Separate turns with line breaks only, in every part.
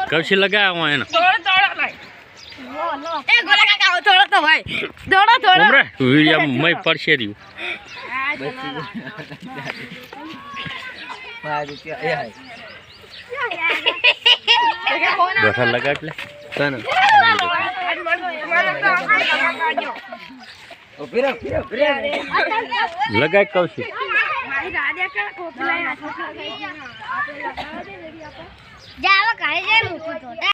કૌશી લગાયા હું એને
એ ગોલા કાકા થોડો તો ભાઈ થોડો
ઉમરે વિડિયો મય પડશે રહ્યું ગોઠા લગા એટલે તને લગાય કૌશી
જાવ કાઈ જે મૂકો તો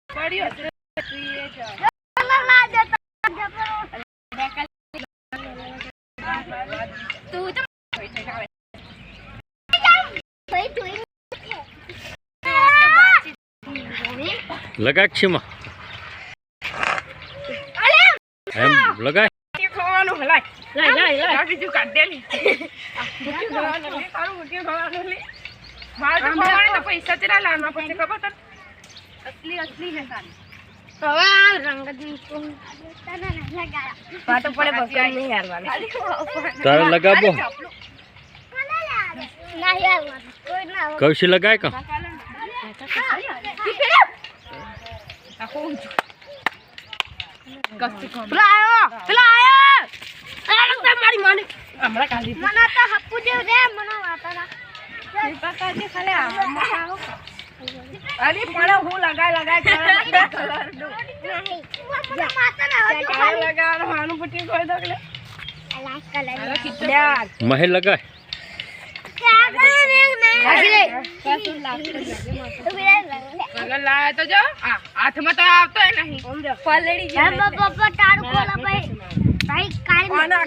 પડ્યો
લગાય છે માં એમ લગાય
ખાવાનું હલાય લાય બીજું કાઢ દે ને મુઠ્ઠી ખાવાનું લે ખાવાનું મુઠ્ઠી ખાવાનું લે માર તો ખાવાનું તો પૈસા ચલા લાવવા પછી ખબર તને असली है सारी હવે આ રંગની કોણ તને લગાયા પાટો પડે બકર નહીં હારવાને
તારે લગાબો
ના યાર કોઈ ના
કૌશી લગાય કા
લાયો અરે મારી માની હમણાં કાલી
મને તો હપ્પુ દેવ દે મને વાતાના
પાકા ખાલે આવો અરે પણ હું લગાય કલર નું
માતા ના
લગાવવાનું પટ્ટી કોઈ દોગલે
લાઈક કલર
મહે લગાય
અગર લાયા તો જો હાથમાં તો આવતો નહીં પલડી જાય
પપ્પા તારું ખોલા ભાઈ કાઈ
બડા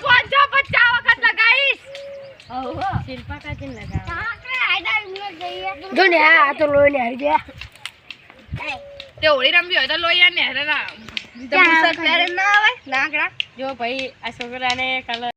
550 વખત લગાઈશ
ઓહો શિલ્પા કાચી લગાવ
જો ને આ તો લોઈ ને હરી ગયા તે હોળી રમવી હોય તો લોઈ ને હરે ના ના આવે ના જો ભાઈ આ છોકરાને કલર